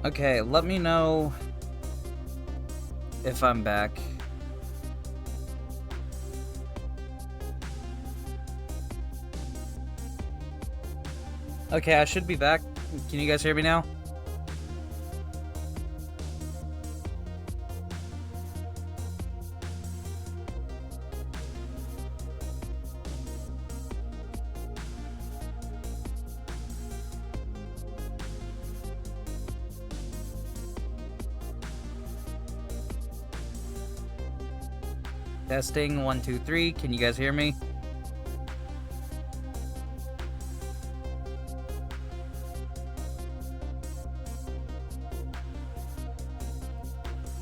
Okay, let me know if I'm back. Okay, I should be back. Can you guys hear me now? Testing, 1, 2, 3. Can you guys hear me?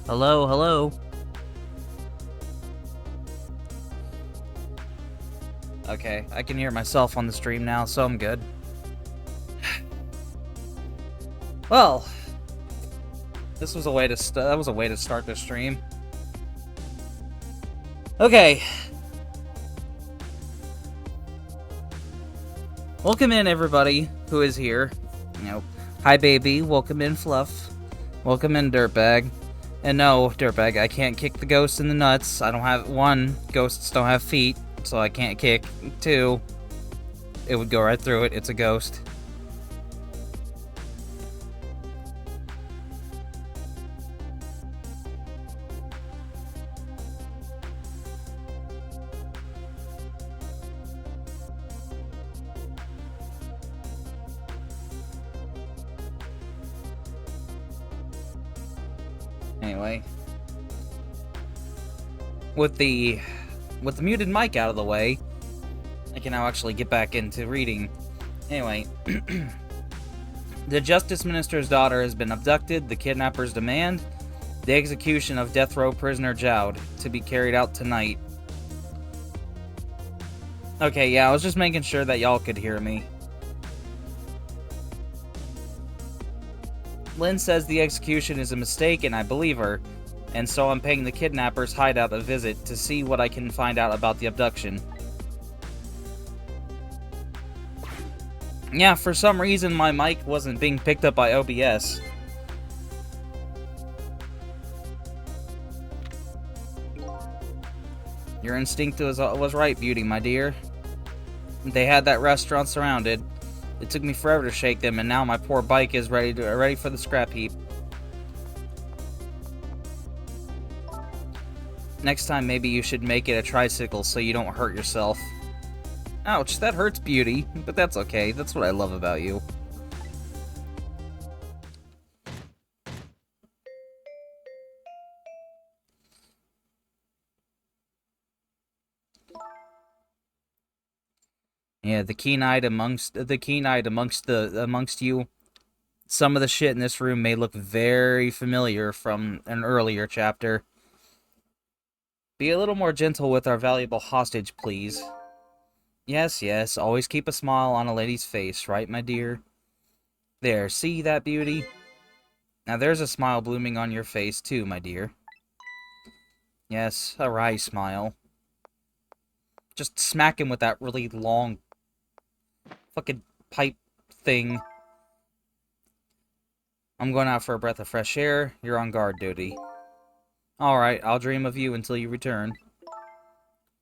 Hello, hello. Okay, I can hear myself on the stream now, so I'm good. Well, this was a way to that was a way to start the stream. Okay. Welcome in, everybody who is here. Hi, baby. Welcome in, Fluff. Welcome in, Dirtbag. And no, Dirtbag, I can't kick the ghost in the nuts. I don't have... 1, ghosts don't have feet, so I can't kick. 2, it would go right through it. It's a ghost. Anyway, with the muted mic out of the way, I can now actually get back into reading. Anyway, the Justice Minister's daughter has been abducted. The kidnappers demand the execution of death row prisoner Jowd to be carried out tonight. Okay, yeah, I was just making sure that y'all could hear me. Lynn says the execution is a mistake, and I believe her, and so I'm paying the kidnappers' hideout a visit to see what I can find out about the abduction. Yeah, for some reason my mic wasn't being picked up by OBS. Your instinct was right, Beauty, my dear. They had that restaurant surrounded. It took me forever to shake them, and now my poor bike is ready for the scrap heap. Next time, maybe you should make it a tricycle so you don't hurt yourself. Ouch, that hurts, Beauty, but that's okay. That's what I love about you. Yeah, the keen-eyed amongst you. Some of the shit in this room may look very familiar from an earlier chapter. Be a little more gentle with our valuable hostage, please. Yes, yes, always keep a smile on a lady's face, right, my dear? There, see that, Beauty? Now there's a smile blooming on your face, too, my dear. Yes, a wry smile. Just smack him with that really long fucking pipe thing. I'm going out for a breath of fresh air. You're on guard duty. Alright, I'll dream of you until you return.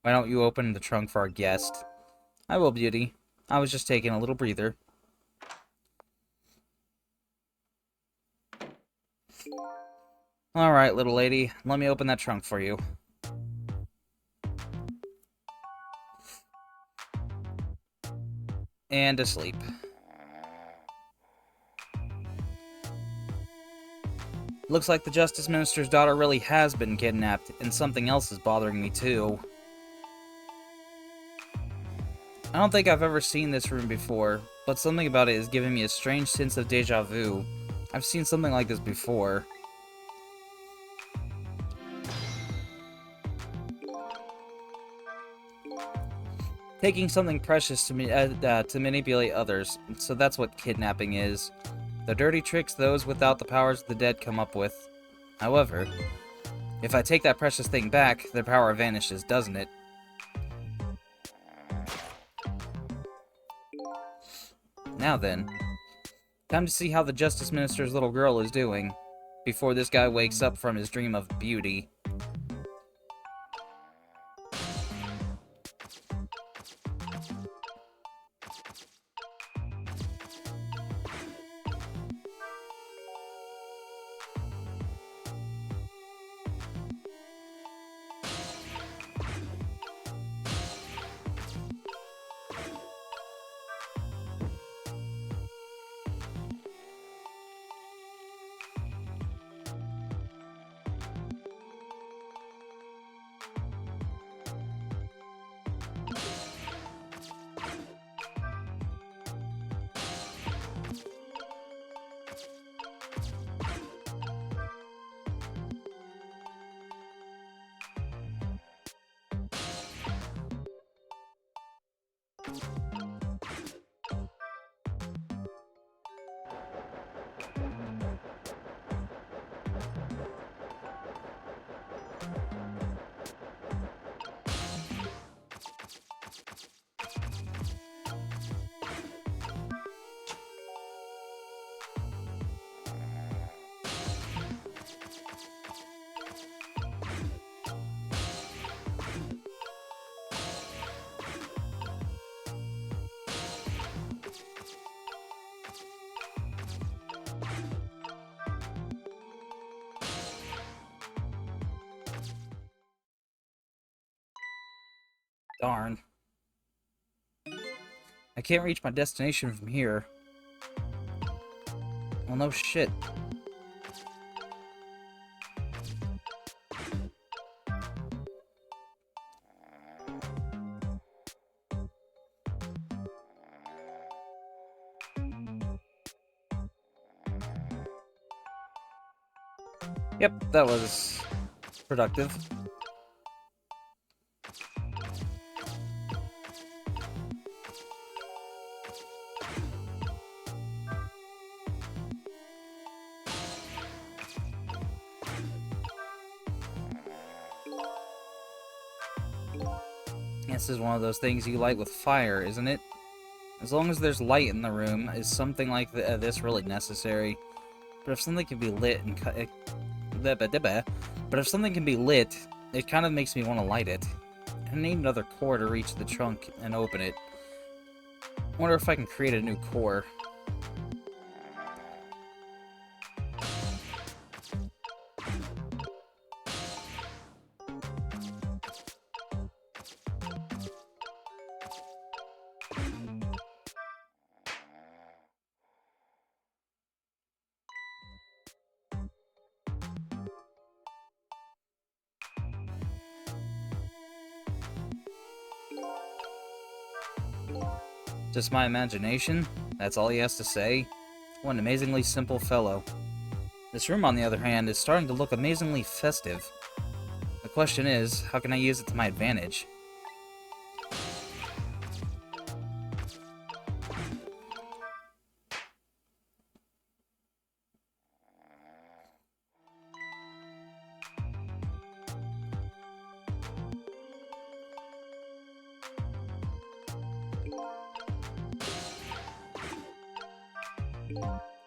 Why don't you open the trunk for our guest? I will, Beauty. I was just taking a little breather. Alright, little lady. Let me open that trunk for you. And asleep. Looks like the Justice Minister's daughter really has been kidnapped, and something else is bothering me too. I don't think I've ever seen this room before, but something about it is giving me a strange sense of deja vu. I've seen something like this before. Taking something precious to manipulate others, so that's what kidnapping is. The dirty tricks those without the powers of the dead come up with. However, if I take that precious thing back, their power vanishes, doesn't it? Now then, Time to see how the Justice Minister's little girl is doing, before this guy wakes up from his dream of beauty. Darn. I can't reach my destination from here. Well, no shit. Yep, that was productive. This is one of those things you light with fire, isn't it? As long as there's light in the room, is something like this really necessary? But if something can be lit and but if something can be lit, it kind of makes me want to light it. I need another core to reach the trunk and open it. I wonder if I can create a new core. Just my imagination? That's all he has to say? What an amazingly simple fellow. This room, on the other hand, is starting to look amazingly festive. The question is, how can I use it to my advantage?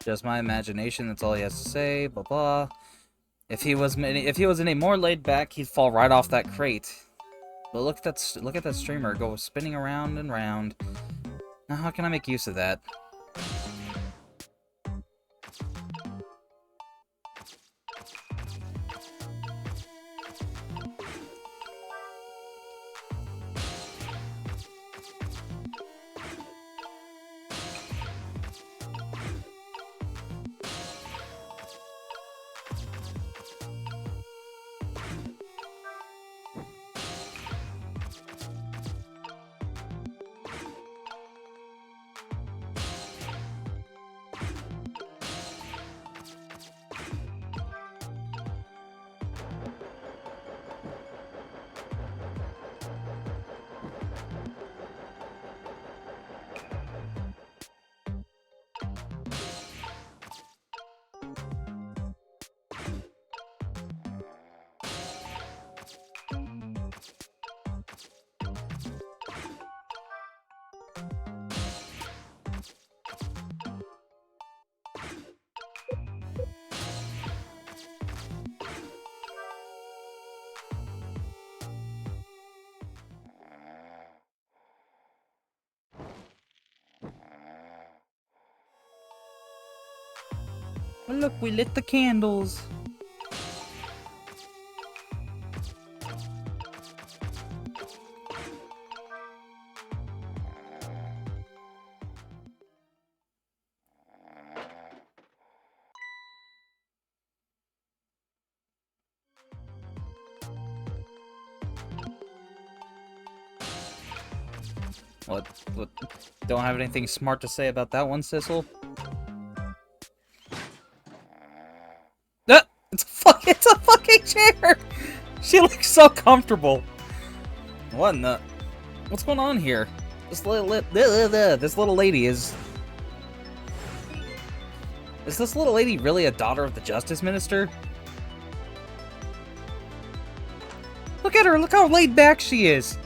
Just my imagination, that's all he has to say, blah blah. If he was any more laid back, he'd fall right off that crate. But look at that streamer go spinning around and round. Now how can I make use of that? Well, look, we lit the candles. What? Don't have anything smart to say about that one, Sissel? Ah! It's a fucking chair! She looks so comfortable. What in the... What's going on here? This little lady is... Is this little lady really a daughter of the Justice Minister? Look at her! Look how laid back she is!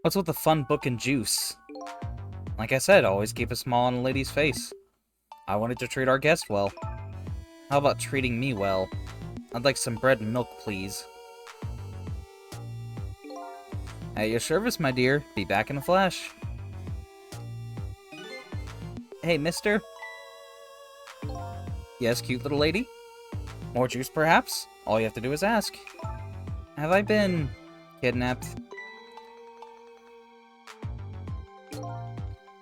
What's with the fun book and juice? Like I said, always keep a smile on a lady's face. I wanted to treat our guest well. How about treating me well? I'd like some bread and milk, please. At your service, my dear. Be back in a flash. Hey, mister? Yes, cute little lady? More juice, perhaps? All you have to do is ask. Have I been... kidnapped?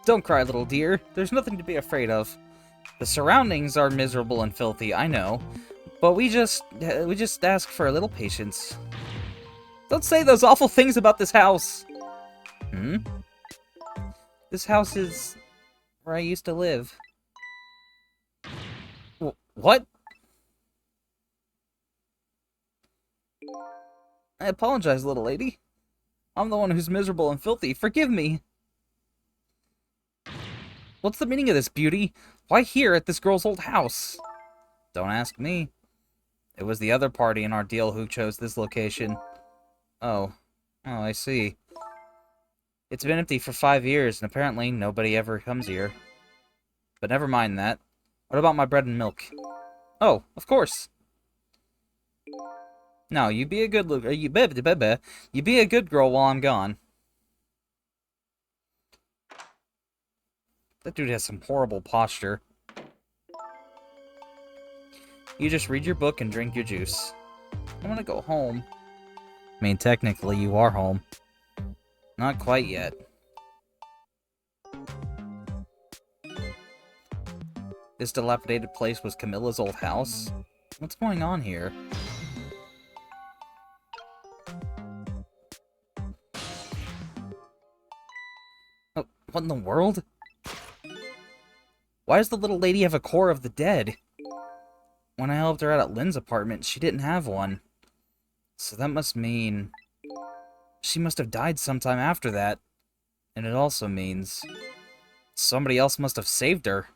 Don't cry, little dear. There's nothing to be afraid of. The surroundings are miserable and filthy, I know. But we just ask for a little patience. Don't say those awful things about this house! Hmm? This house is... where I used to live. What? I apologize, little lady. I'm the one who's miserable and filthy. Forgive me! What's the meaning of this, beauty? Why here at this girl's old house? Don't ask me. It was the other party in our deal who chose this location. Oh, I see. It's been empty for 5 years, and apparently nobody ever comes here. But never mind that. What about my bread and milk? Oh, of course. Now, you be a good you be a good girl while I'm gone. That dude has some horrible posture. You just read your book and drink your juice. I want to go home. I mean, technically, you are home. Not quite yet. This dilapidated place was Camilla's old house? What's going on here? Oh, what in the world? Why does the little lady have a core of the dead? When I helped her out at Lynn's apartment, she didn't have one. So that must mean... she must have died sometime after that. And it also means... somebody else must have saved her.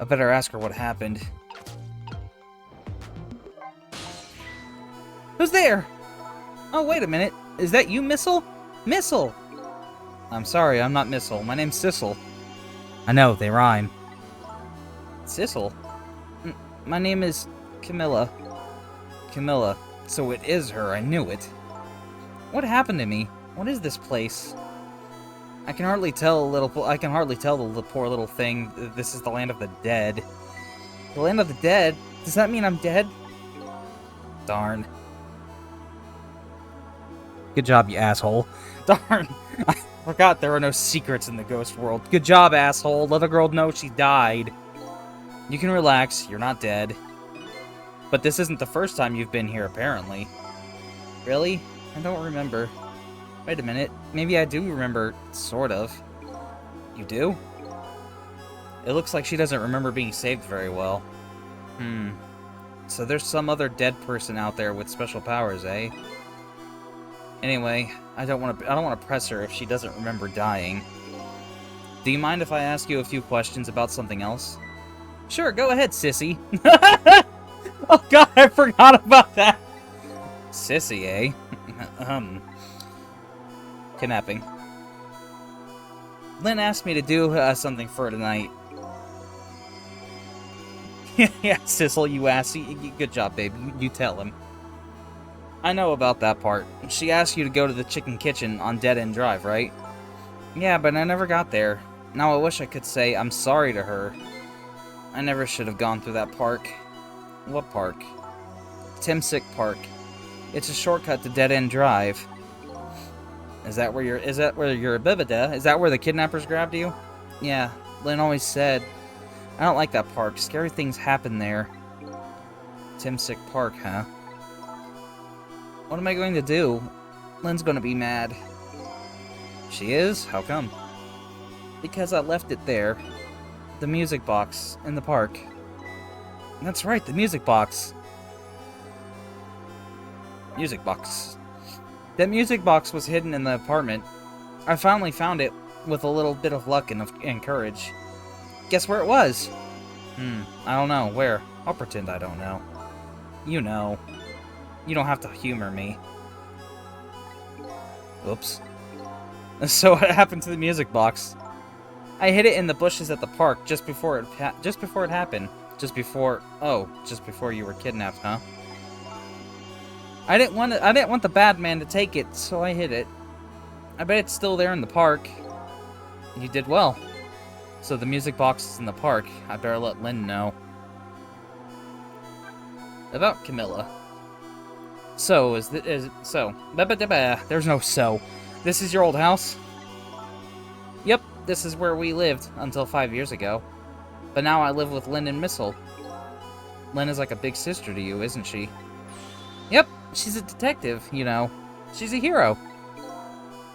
I better ask her what happened. Who's there? Oh, wait a minute. Is that you, Missile? Missile! I'm sorry, I'm not Missile. My name's Sissel. I know, they rhyme. Sissel? My name is Camilla. Camilla. So it is her, I knew it. What happened to me? What is this place? I can hardly tell the poor little thing this is the land of the dead. The land of the dead? Does that mean I'm dead? Darn. Good job, you asshole. Darn. I forgot there are no secrets in the ghost world. Good job, asshole. Let the girl know she died. You can relax. You're not dead. But this isn't the first time you've been here, apparently. Really? I don't remember. Wait a minute. Maybe I do remember, sort of. You do? It looks like she doesn't remember being saved very well. So there's some other dead person out there with special powers, eh? Anyway, I don't want to press her if she doesn't remember dying. Do you mind if I ask you a few questions about something else? Sure, go ahead, sissy. Oh god, I forgot about that. Sissy, eh? kidnapping. Lynn asked me to do something for her tonight. Yeah, Sissel, you ass. Good job, babe. You tell him. I know about that part. She asked you to go to the chicken kitchen on Dead End Drive, right? Yeah, but I never got there. Now I wish I could say I'm sorry to her. I never should have gone through that park. What park? Timsick Park. It's a shortcut to Dead End Drive. Is that where you're Bibida? Is that where the kidnappers grabbed you? Yeah, Lynn always said. I don't like that park. Scary things happen there. Timsick Park, huh? What am I going to do? Lynn's gonna be mad. She is? How come? Because I left it there. The music box in the park. That's right, the music box. Music box. That music box was hidden in the apartment. I finally found it with a little bit of luck and courage. Guess where it was? I don't know. Where? I'll pretend I don't know. You know. You don't have to humor me. Oops. So what happened to the music box? I hid it in the bushes at the park just before it happened. Just before you were kidnapped, huh? I didn't want the bad man to take it, so I hid it. I bet it's still there in the park. You did well. So the music box is in the park. I better let Lynn know. About Camilla. So, there's no so. This is your old house? Yep, this is where we lived until 5 years ago. But now I live with Lynn and Missile. Lynn is like a big sister to you, isn't she? Yep, she's a detective, you know. She's a hero.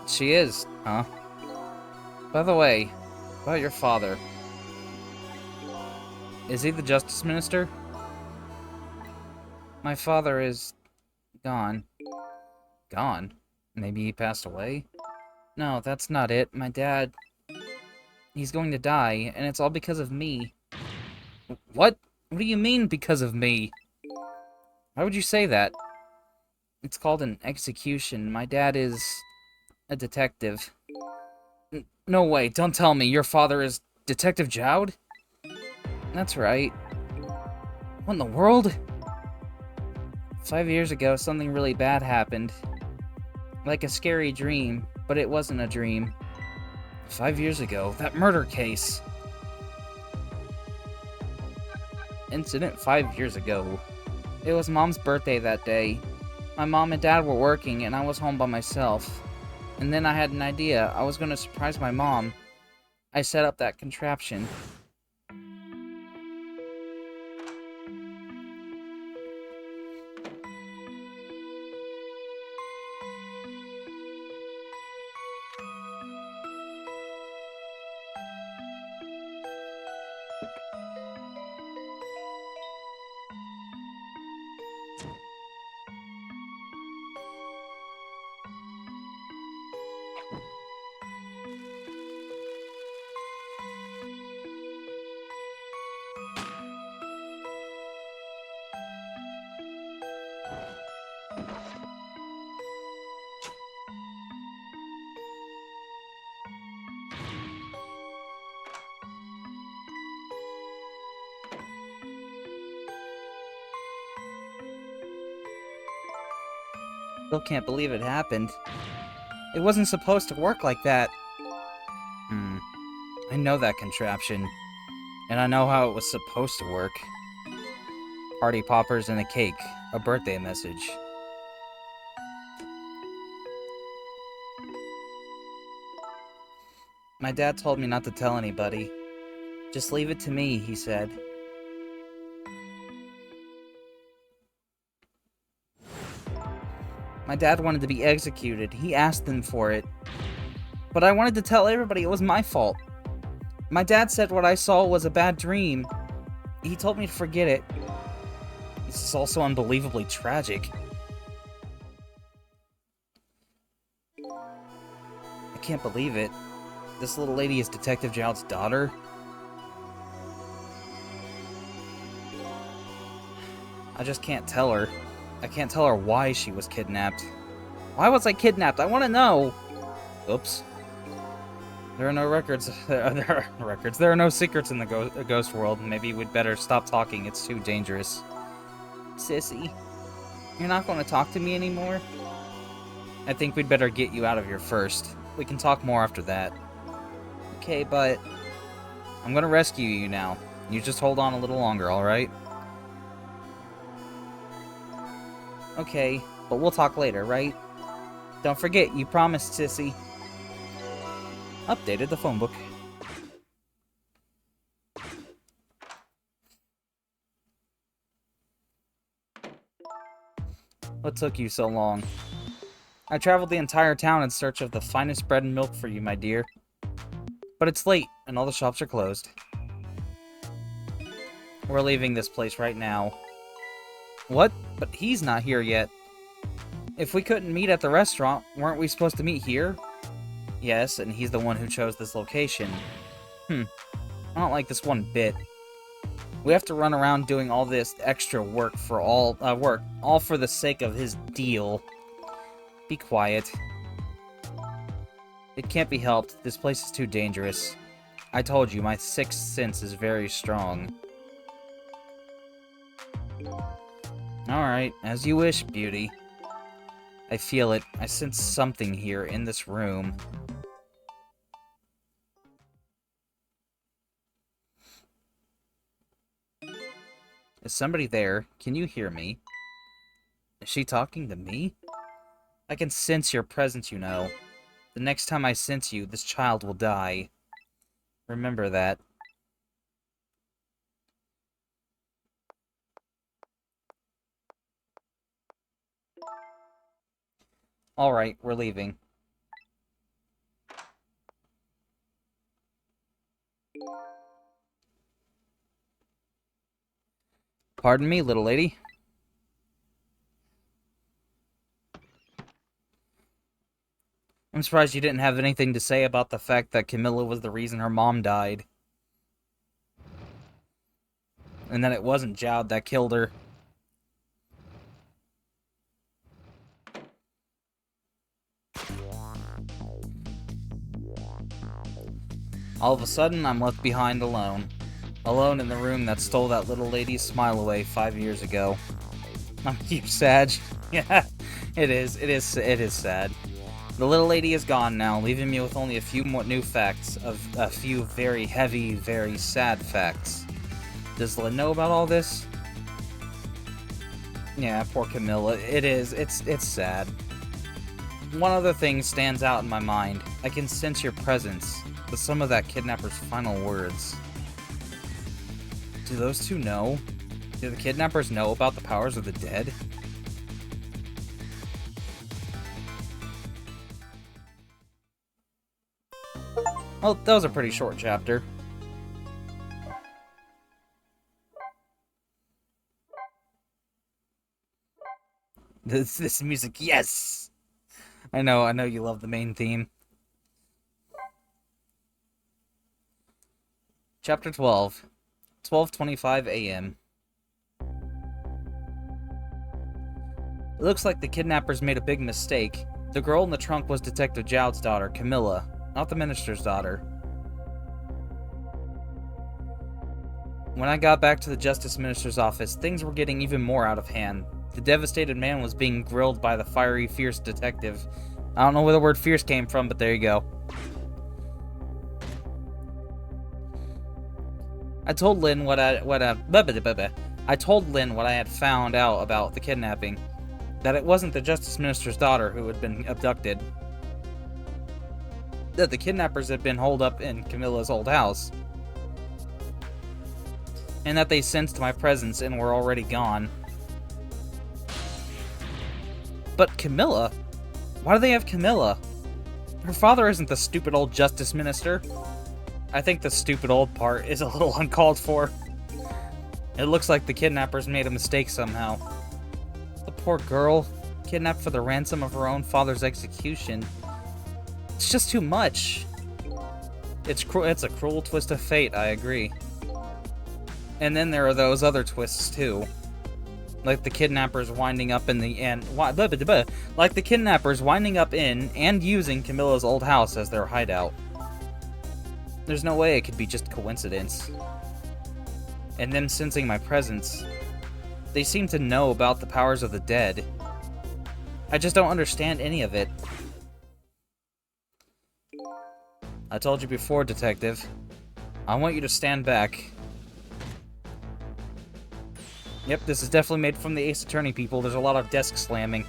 She is, huh? By the way, about your father. Is he the Justice Minister? My father is gone. Gone? Maybe he passed away? No, that's not it. My dad... He's going to die, and it's all because of me. What? What do you mean, because of me? Why would you say that? It's called an execution. My dad is... a detective. No way, don't tell me. Your father is Detective Jowd? That's right. What in the world? 5 years ago, something really bad happened. Like a scary dream, but it wasn't a dream. 5 years ago, that murder case. Incident 5 years ago. It was Mom's birthday that day. My mom and dad were working, and I was home by myself. And then I had an idea. I was going to surprise my mom. I set up that contraption. Still can't believe it happened. It wasn't supposed to work like that. I know that contraption. And I know how it was supposed to work. Party poppers and a cake. A birthday message. My dad told me not to tell anybody. Just leave it to me, he said. My dad wanted to be executed. He asked them for it. But I wanted to tell everybody it was my fault. My dad said what I saw was a bad dream. He told me to forget it. This is also unbelievably tragic. I can't believe it. This little lady is Detective Jowd's daughter? I just can't tell her. I can't tell her why she was kidnapped. Why was I kidnapped? I want to know! Oops. There are no records. There are no records. There are no secrets in the ghost world. Maybe we'd better stop talking. It's too dangerous. Sissy, you're not going to talk to me anymore? I think we'd better get you out of here first. We can talk more after that. Okay, but I'm going to rescue you now. You just hold on a little longer, alright? Okay, but we'll talk later, right? Don't forget, you promised, Sissy. Updated the phone book. What took you so long? I traveled the entire town in search of the finest bread and milk for you, my dear. But it's late, and all the shops are closed. We're leaving this place right now. What? But he's not here yet. If we couldn't meet at the restaurant, weren't we supposed to meet here? Yes, and he's the one who chose this location. I don't like this one bit. We have to run around doing all this extra work for all for the sake of his deal. Be quiet. It can't be helped. This place is too dangerous. I told you, my sixth sense is very strong. Alright, as you wish, beauty. I feel it. I sense something here in this room. Is somebody there? Can you hear me? Is she talking to me? I can sense your presence, you know. The next time I sense you, this child will die. Remember that. Alright, we're leaving. Pardon me, little lady. I'm surprised you didn't have anything to say about the fact that Camilla was the reason her mom died. And that it wasn't Jowd that killed her. All of a sudden, I'm left behind alone. Alone in the room that stole that little lady's smile away 5 years ago. I'm huge sad. Yeah, it is sad. The little lady is gone now, leaving me with only a few more new facts, of a few very heavy, very sad facts. Does Lynn know about all this? Yeah, poor Camilla. It's sad. One other thing stands out in my mind. I can sense your presence, with some of that kidnapper's final words. Do those two know? Do the kidnappers know about the powers of the dead? Well, that was a pretty short chapter. This music, yes! I know you love the main theme. Chapter 12. 12:25 a.m. It looks like the kidnappers made a big mistake. The girl in the trunk was Detective Jowd's daughter, Camilla, not the minister's daughter. When I got back to the Justice Minister's office, things were getting even more out of hand. The devastated man was being grilled by the fiery, fierce detective. I don't know where the word fierce came from, but there you go. I told Lynn what I had found out about the kidnapping. That it wasn't the Justice Minister's daughter who had been abducted. That the kidnappers had been holed up in Camilla's old house. And that they sensed my presence and were already gone. But Camilla? Why do they have Camilla? Her father isn't the stupid old Justice Minister. I think the stupid old part is a little uncalled for. It looks like the kidnappers made a mistake somehow. The poor girl, kidnapped for the ransom of her own father's execution. It's just too much. It's a cruel twist of fate, I agree. And then there are those other twists too. Like the kidnappers winding up in the and like the kidnappers winding up in and using Camilla's old house as their hideout. There's no way it could be just coincidence. And them sensing my presence, they seem to know about the powers of the dead. I just don't understand any of it. I told you before, Detective. I want you to stand back. Yep, this is definitely made from the Ace Attorney people. There's a lot of desk slamming.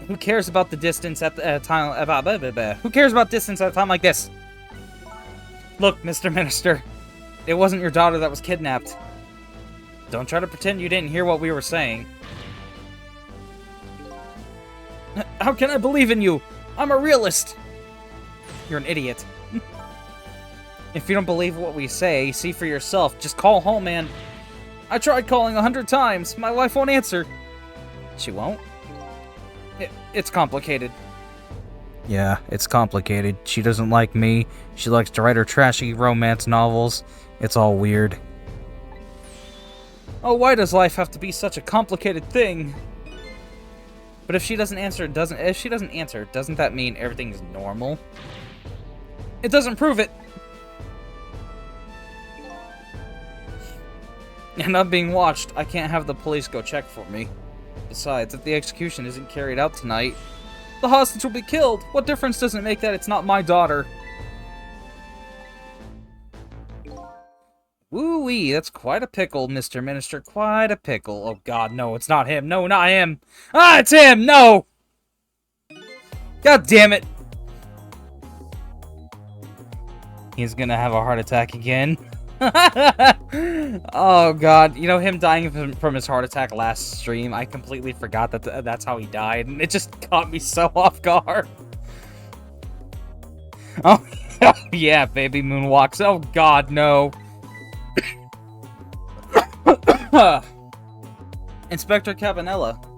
Who cares about the distance at a time about Who cares about distance at a time like this? Look, Mr. Minister, it wasn't your daughter that was kidnapped. Don't try to pretend you didn't hear what we were saying. How can I believe in you? I'm a realist. You're an idiot. If you don't believe what we say, see for yourself. Just call home, man. I tried calling 100 times. My wife won't answer. She won't? It's complicated. Yeah, it's complicated. She doesn't like me. She likes to write her trashy romance novels. It's all weird. Oh, why does life have to be such a complicated thing? But if she doesn't answer, doesn't that mean everything's normal? It doesn't prove it. And I'm being watched. I can't have the police go check for me. Besides, if the execution isn't carried out tonight, the hostage will be killed. What difference does it make that it's not my daughter? Woo-wee, that's quite a pickle, Mr. Minister. Quite a pickle. Oh god, no, it's not him. No, not him. Ah, it's him! No! God damn it! He's gonna have a heart attack again. Oh god, you know him dying from his heart attack last stream, I completely forgot that that's how he died, and it just caught me so off guard. Oh, yeah, baby moonwalks. Oh god, no. Inspector Cabanela.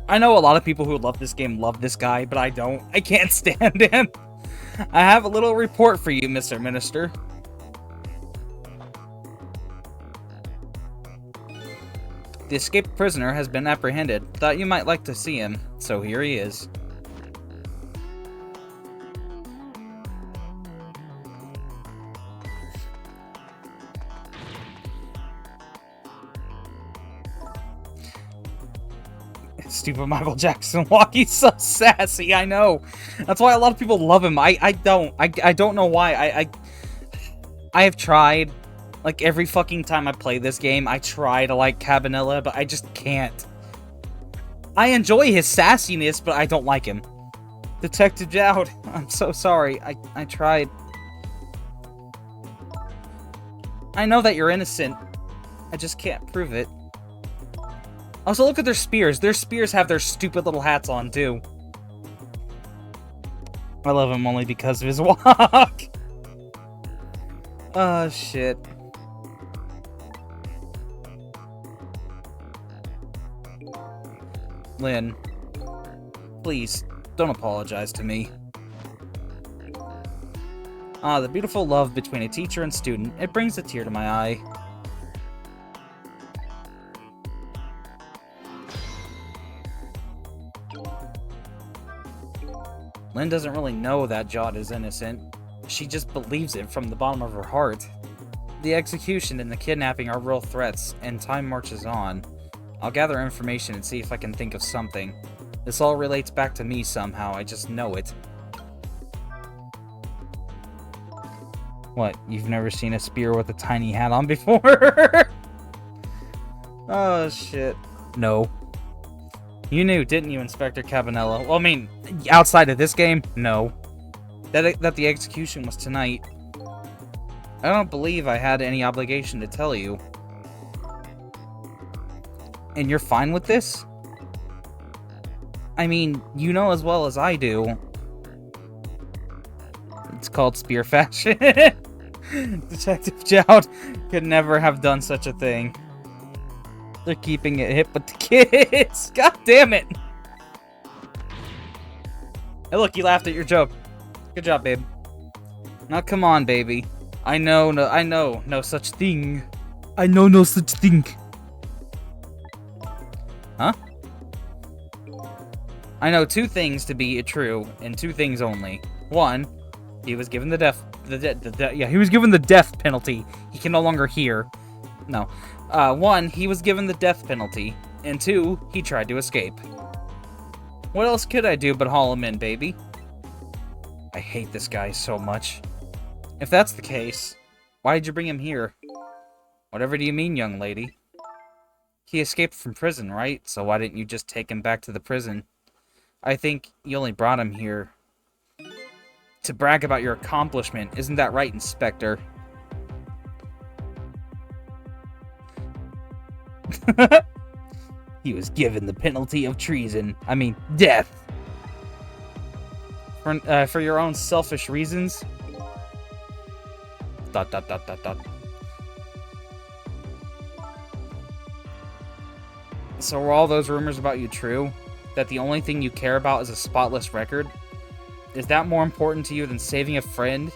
I know a lot of people who love this game love this guy, but I don't. I can't stand him. I have a little report for you, Mr. Minister. The escaped prisoner has been apprehended. Thought you might like to see him, so here he is. Stupid Michael Jackson walk. He's so sassy. I know. That's why a lot of people love him. I don't know why. I have tried. Like, every fucking time I play this game, I try to like Cabanela, but I just can't. I enjoy his sassiness, but I don't like him. Detective Jowd, I'm so sorry. I tried. I know that you're innocent. I just can't prove it. Also, look at their spears. Their spears have their stupid little hats on, too. I love him only because of his walk. Oh, shit. Lynn, please, don't apologize to me. Ah, the beautiful love between a teacher and student. It brings a tear to my eye. Lynn doesn't really know that Jowd is innocent. She just believes it from the bottom of her heart. The execution and the kidnapping are real threats, and time marches on. I'll gather information and see if I can think of something. This all relates back to me somehow, I just know it. What, you've never seen a spear with a tiny hat on before? Oh, shit. No. You knew, didn't you, Inspector Cabanela? Well, I mean, outside of this game, no. That the execution was tonight. I don't believe I had any obligation to tell you. And you're fine with this? I mean, you know as well as I do. It's called spear fashion. Detective Jowd could never have done such a thing. They're keeping it hip with the kids. God damn it. Hey, look, you laughed at your joke. Good job, babe. Now come on, baby. I know no such thing. I know no such thing. Huh? I know two things to be true, and two things only. One, he was given he was given the death penalty. He can no longer hear. No. One, he was given the death penalty, and two, he tried to escape. What else could I do but haul him in, baby? I hate this guy so much. If that's the case, why did you bring him here? Whatever do you mean, young lady? He escaped from prison, right? So why didn't you just take him back to the prison? I think you only brought him here to brag about your accomplishment. Isn't that right, Inspector? He was given the penalty of treason. I mean, death. For your own selfish reasons. ... So were all those rumors about you true? That the only thing you care about is a spotless record? Is that more important to you than saving a friend? ...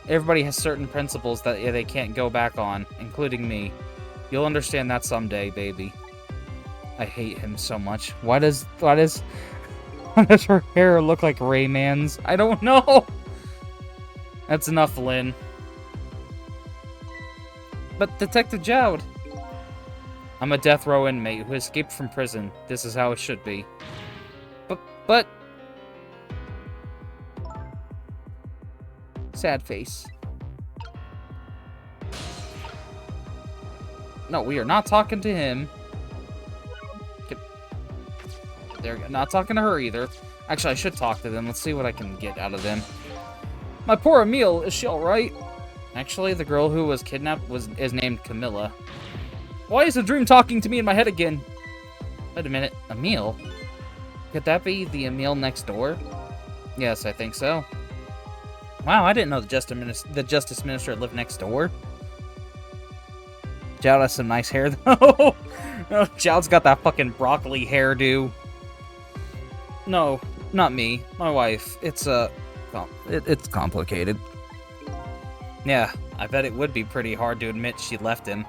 Everybody has certain principles that they can't go back on, including me. You'll understand that someday, baby. I hate him so much. Why does her hair look like Rayman's? I don't know. That's enough, Lynn. But Detective Jowd. I'm a death row inmate who escaped from prison. This is how it should be. But... Sad face. No, we are not talking to him. They're not talking to her either. Actually, I should talk to them. Let's see what I can get out of them. My poor Emile, is she alright? Actually, the girl who was kidnapped is named Camilla. Why is the dream talking to me in my head again? Wait a minute, Emile? Could that be the Emile next door? Yes, I think so. Wow, I didn't know the Justice Minister lived next door. Jowd has some nice hair, though. Jowd's got that fucking broccoli hairdo. No, not me. My wife. It's complicated. Yeah, I bet it would be pretty hard to admit she left him.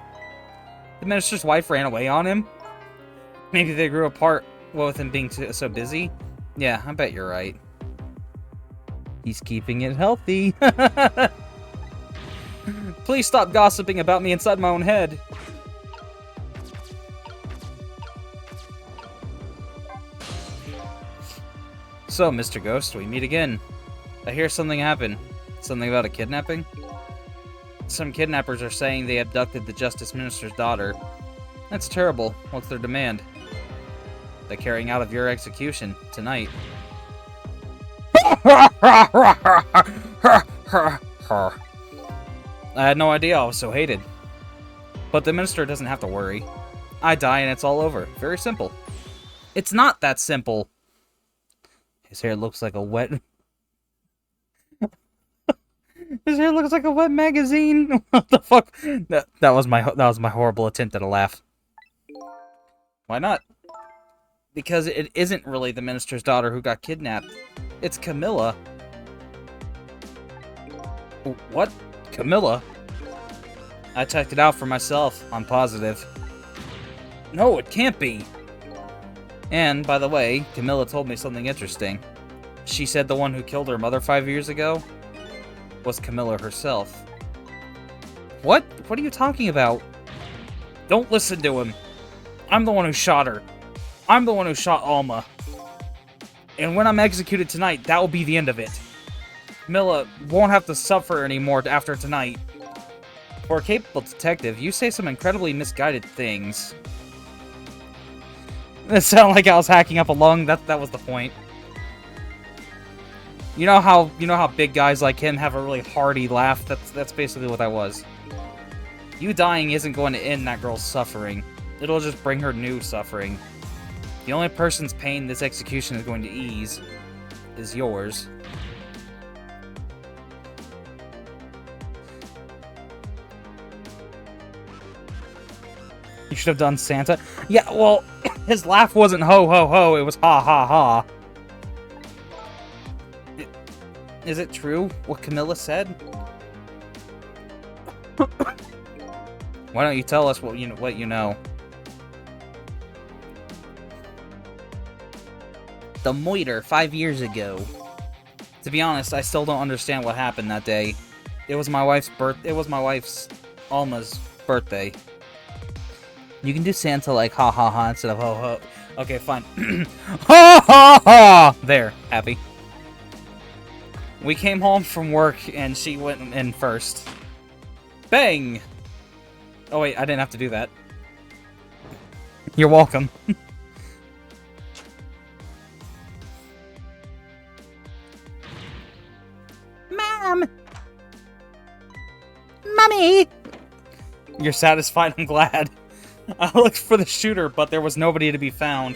The minister's wife ran away on him? Maybe they grew apart, what with him being so busy? Yeah, I bet you're right. He's keeping it healthy. Please stop gossiping about me inside my own head. So, Mr. Ghost, we meet again. I hear something happened. Something about a kidnapping? Some kidnappers are saying they abducted the Justice Minister's daughter. That's terrible. What's their demand? The carrying out of your execution tonight. I had no idea I was so hated. But the minister doesn't have to worry. I die and it's all over. Very simple. It's not that simple. His hair looks like a wet... His hair looks like a wet magazine. What the fuck? That was my horrible attempt at a laugh. Why not? Because it isn't really the minister's daughter who got kidnapped. It's Camilla. What? Camilla? I checked it out for myself. I'm positive. No, it can't be. And, by the way, Camilla told me something interesting. She said the one who killed her mother 5 years ago was Camilla herself. What? What are you talking about? Don't listen to him. I'm the one who shot her. I'm the one who shot Alma. And when I'm executed tonight, that will be the end of it. Camilla won't have to suffer anymore after tonight. For a capable detective, you say some incredibly misguided things. It sounded like I was hacking up a lung. That was the point. You know how big guys like him have a really hearty laugh? That's basically what that was. You dying isn't going to end that girl's suffering. It'll just bring her new suffering. The only person's pain this execution is going to ease is yours. You should have done Santa. Yeah, well, His laugh wasn't ho ho ho, it was ha ha ha. Is it true what Camilla said? Why don't you tell us what you know? The moiter 5 years ago. To be honest, I still don't understand what happened that day. It was my wife's Alma's birthday. You can do Santa like ha ha ha instead of ho ho. Okay, fine. Ha ha ha! There, happy. We came home from work and she went in first. Bang! Oh wait, I didn't have to do that. You're welcome. Mom! Mommy! You're satisfied, I'm glad. I looked for the shooter, but there was nobody to be found.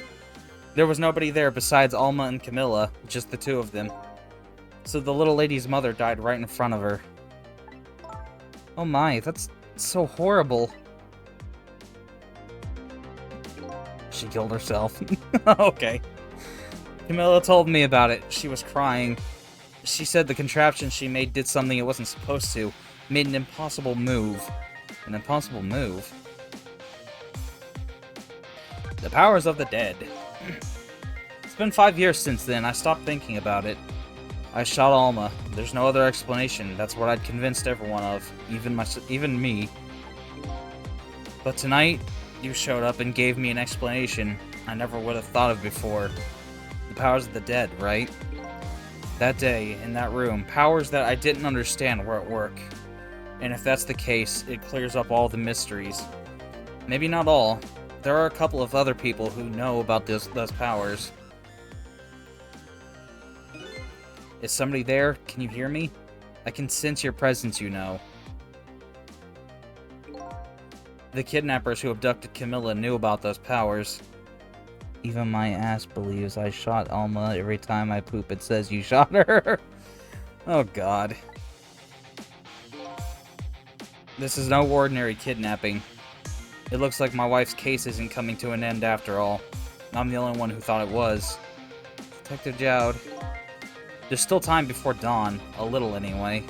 There was nobody there besides Alma and Camilla, just the two of them. So the little lady's mother died right in front of her. Oh my, that's so horrible. She killed herself. Okay. Camilla told me about it. She was crying. She said the contraption she made did something it wasn't supposed to. Made an impossible move. An impossible move? The powers of the dead. It's been 5 years since then. I stopped thinking about it. I shot Alma. There's no other explanation. That's what I'd convinced everyone of. Even me. But tonight, you showed up and gave me an explanation I never would have thought of before. The powers of the dead, right? That day, in that room, powers that I didn't understand were at work. And if that's the case, it clears up all the mysteries. Maybe not all. There are a couple of other people who know about those powers. Is somebody there? Can you hear me? I can sense your presence, you know. The kidnappers who abducted Camilla knew about those powers. Even my ass believes I shot Alma. Every time I poop, it says you shot her. Oh, God. This is no ordinary kidnapping. It looks like my wife's case isn't coming to an end after all. I'm the only one who thought it was. Detective Jowd. There's still time before dawn. A little, anyway.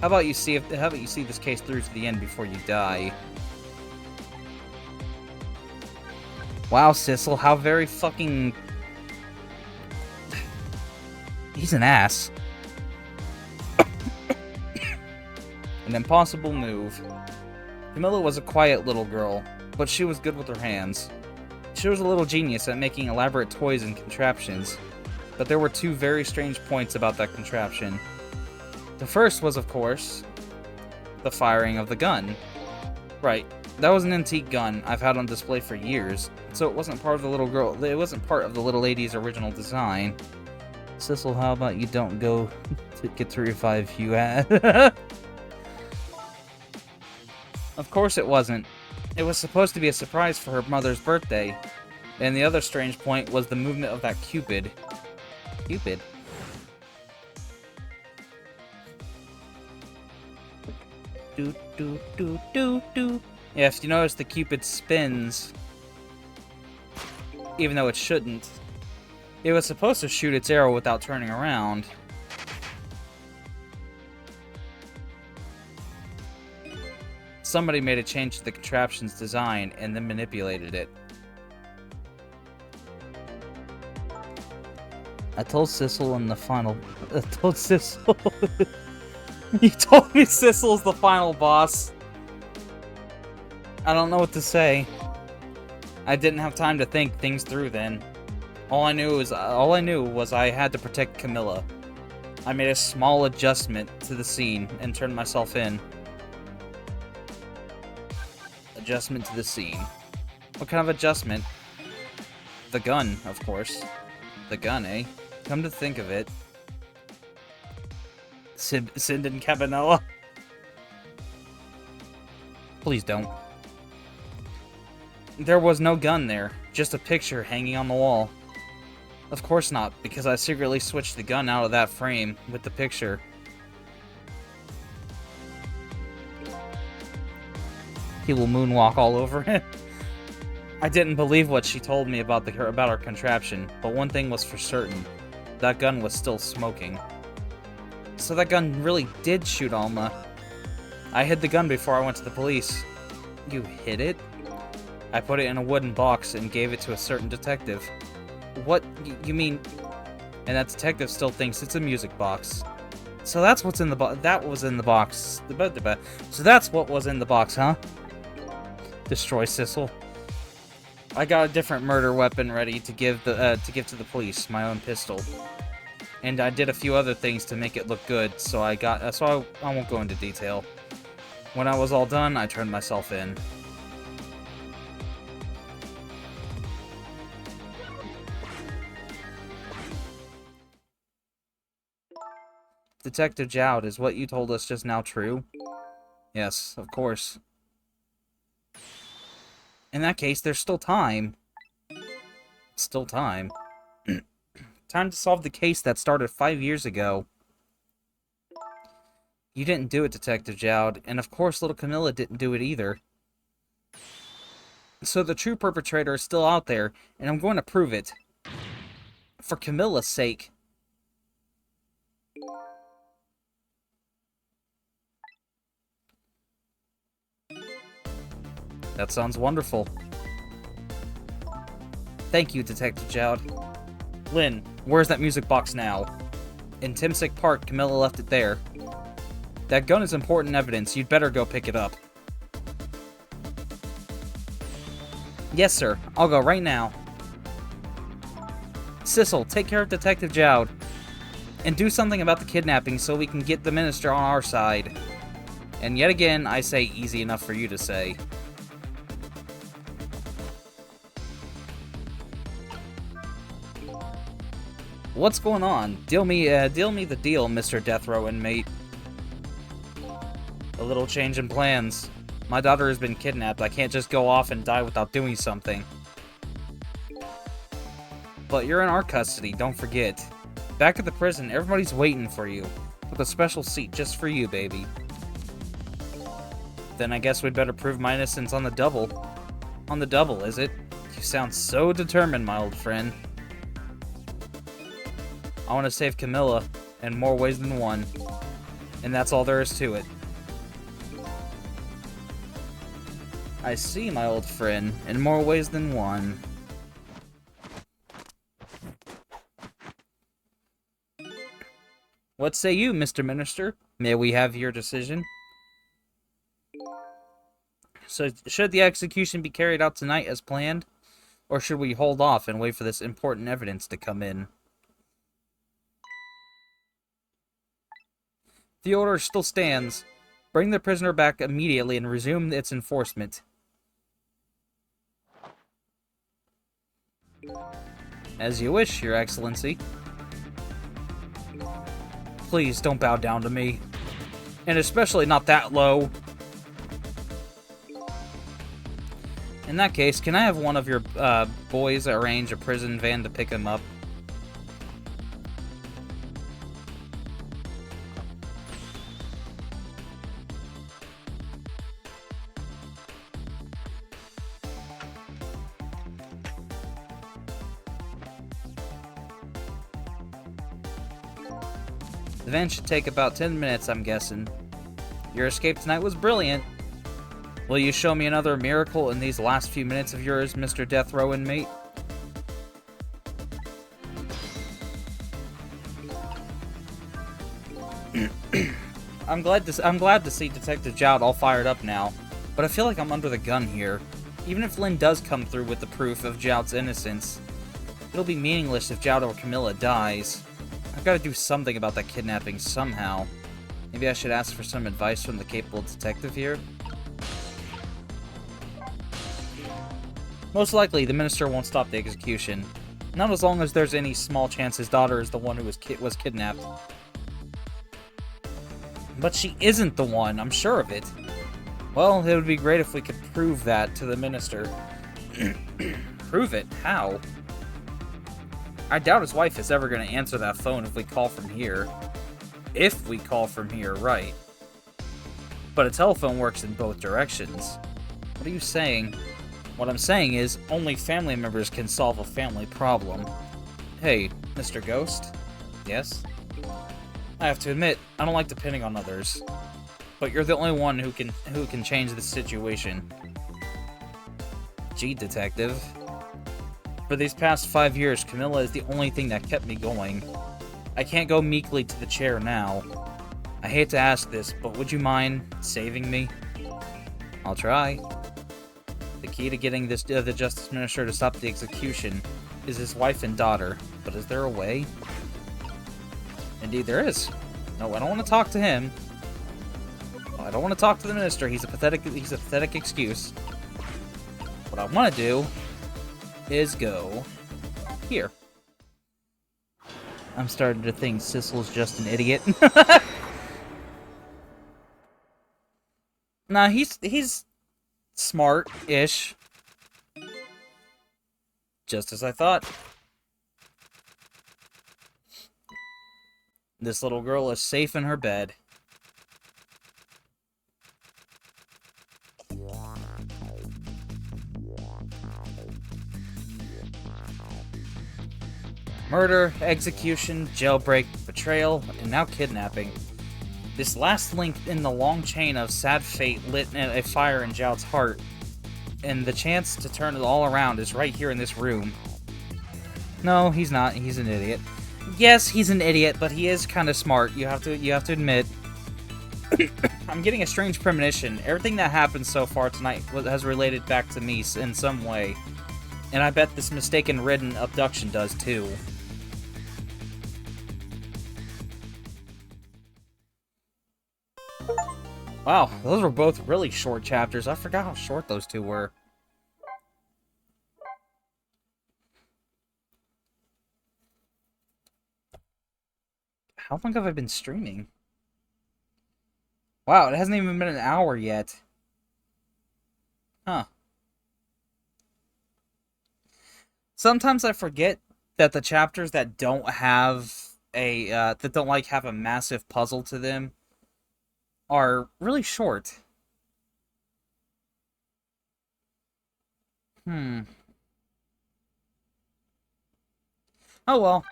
How about you see this case through to the end before you die? Wow, Sissel, how very fucking... He's an ass. An impossible move. Camilla was a quiet little girl, but she was good with her hands. She was a little genius at making elaborate toys and contraptions, but there were two very strange points about that contraption. The first was, of course, the firing of the gun. Right, that was an antique gun I've had on display for years, so it wasn't part of the little lady's original design. Sissel, how about you don't go to get to revive you at? Of course it wasn't. It was supposed to be a surprise for her mother's birthday. And the other strange point was the movement of that Cupid. Cupid? Do do do do do. Yeah, if you notice, the Cupid spins. Even though it shouldn't. It was supposed to shoot its arrow without turning around. Somebody made a change to the contraption's design and then manipulated it. I told Sissel in the final... I told Sissel... You told me Sissel's the final boss. I don't know what to say. I didn't have time to think things through then. All I knew was I had to protect Camilla. I made a small adjustment to the scene and turned myself in. Adjustment to the scene. What kind of adjustment? The gun, of course. The gun, eh? Come to think of it. Sind and Cabanela? Please don't. There was no gun there, just a picture hanging on the wall. Of course not, because I secretly switched the gun out of that frame with the picture. He will moonwalk all over it. I didn't believe what she told me about our contraption, but one thing was for certain. That gun was still smoking. So that gun really did shoot Alma. I hid the gun before I went to the police. You hid it? I put it in a wooden box and gave it to a certain detective. What? You mean... And that detective still thinks it's a music box. So that's what's in the box. That was in the box. So that's what was in the box, huh? Destroy Sissel. I got a different murder weapon ready to give to the police, my own pistol. And I did a few other things to make it look good, so I won't go into detail. When I was all done, I turned myself in. Detective Jowd, is what you told us just now true? Yes, of course. In that case, there's still time. Still time. Time to solve the case that started 5 years ago. You didn't do it, Detective Jowd, and of course little Camilla didn't do it either. So the true perpetrator is still out there, and I'm going to prove it. For Camilla's sake. That sounds wonderful. Thank you, Detective Jowd. Lynn, where's that music box now? In Timsick Park, Camilla left it there. That gun is important evidence. You'd better go pick it up. Yes, sir. I'll go right now. Sissel, take care of Detective Jowd. And do something about the kidnapping so we can get the minister on our side. And yet again, I say easy enough for you to say. What's going on? Deal me the deal, Mr. Death Row inmate. A little change in plans. My daughter has been kidnapped. I can't just go off and die without doing something. But you're in our custody, don't forget. Back at the prison, everybody's waiting for you. With a special seat just for you, baby. Then I guess we'd better prove my innocence on the double. On the double, is it? You sound so determined, my old friend. I want to save Camilla, in more ways than one. And that's all there is to it. I see, my old friend, in more ways than one. What say you, Mr. Minister? May we have your decision? So, should the execution be carried out tonight as planned? Or should we hold off and wait for this important evidence to come in? The order still stands. Bring the prisoner back immediately and resume its enforcement. As you wish, Your Excellency. Please don't bow down to me. And especially not that low. In that case, can I have one of your boys arrange a prison van to pick him up? The van should take about 10 minutes, I'm guessing. Your escape tonight was brilliant. Will you show me another miracle in these last few minutes of yours, Mr. Death Row inmate? I'm glad to see Detective Jowd all fired up now, but I feel like I'm under the gun here. Even if Lynn does come through with the proof of Jowd's innocence, it'll be meaningless if Jowd or Camilla dies. I've got to do something about that kidnapping somehow. Maybe I should ask for some advice from the capable detective here? Most likely, the minister won't stop the execution. Not as long as there's any small chance his daughter is the one who was kidnapped. But she isn't the one, I'm sure of it. Well, it would be great if we could prove that to the minister. Prove it? How? I doubt his wife is ever going to answer that phone if we call from here. If we call from here, right. But a telephone works in both directions. What are you saying? What I'm saying is, only family members can solve a family problem. Hey, Mr. Ghost? Yes? I have to admit, I don't like depending on others. But you're the only one who can change the situation. Gee, detective. For these past 5 years, Camilla is the only thing that kept me going. I can't go meekly to the chair now. I hate to ask this, but would you mind saving me? I'll try. The key to getting this the Justice Minister to stop the execution is his wife and daughter. But is there a way? Indeed there is. No, I don't want to talk to him. I don't want to talk to the Minister. He's a pathetic excuse. What I want to do is go here. I'm starting to think Sissel's just an idiot. Nah, he's smart-ish. Just as I thought. This little girl is safe in her bed. Murder, execution, jailbreak, betrayal, and now kidnapping. This last link in the long chain of sad fate lit a fire in Zhao's heart, and the chance to turn it all around is right here in this room. No, he's not. He's an idiot. Yes, he's an idiot, but he is kind of smart. You have to admit. I'm getting a strange premonition. Everything that happened so far tonight has related back to me in some way, and I bet this mistaken-ridden abduction does too. Wow, those were both really short chapters. I forgot how short those two were. How long have I been streaming? Wow, it hasn't even been an hour yet. Huh. Sometimes I forget that the chapters that don't have have a massive puzzle to them are really short. Oh well.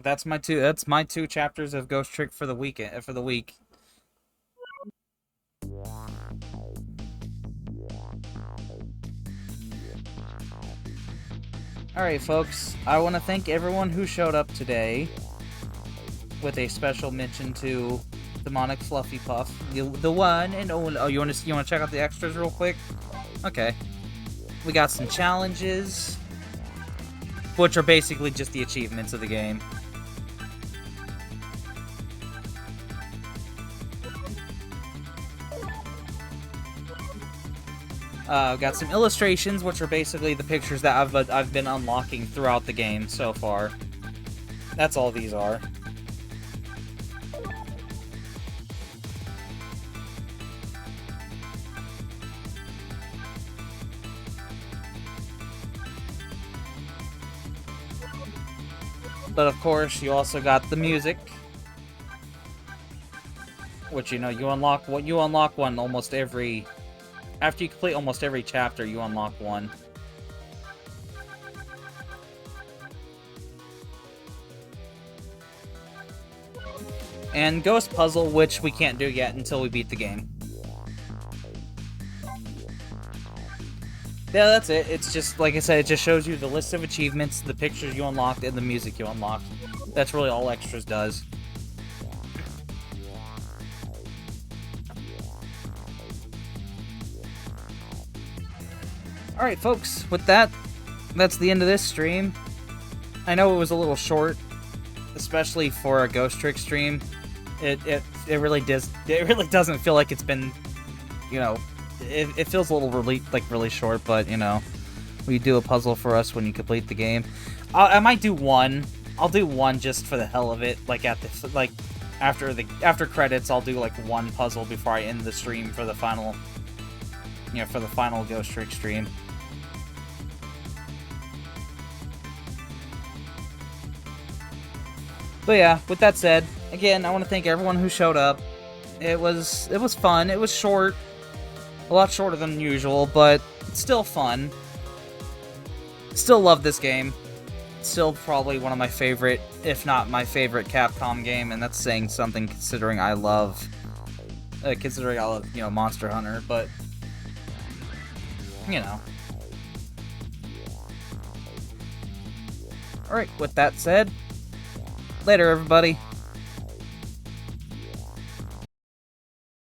That's my two chapters of Ghost Trick for the week. Alright, folks. I want to thank everyone who showed up today, with a special mention to Demonic Fluffy Puff, the one and only. Oh, you want to check out the extras real quick? Okay. We got some challenges, which are basically just the achievements of the game. Got some illustrations, which are basically the pictures that I've been unlocking throughout the game so far. That's all these are. But of course, you also got the music, which you unlock one almost every. After you complete almost every chapter, you unlock one. And Ghost Puzzle, which we can't do yet until we beat the game. Yeah, that's it. It's just, like I said, it just shows you the list of achievements, the pictures you unlocked, and the music you unlocked. That's really all Extras does. Alright, folks, with that, that's the end of this stream. I know it was a little short, especially for a Ghost Trick stream. It really doesn't feel like it's been, it feels a little really short, but, will you do a puzzle for us when you complete the game? I might do one. I'll do one just for the hell of it, after credits, I'll do, one puzzle before I end the stream for the final, for the final Ghost Trick stream. But yeah, with that said, again, I want to thank everyone who showed up. It was fun. It was short. A lot shorter than usual, but It's still fun. Still love this game. Still probably one of my favorite, if not my favorite Capcom game, and that's saying something considering I love, Monster Hunter, but, you know. Alright, with that said, later everybody.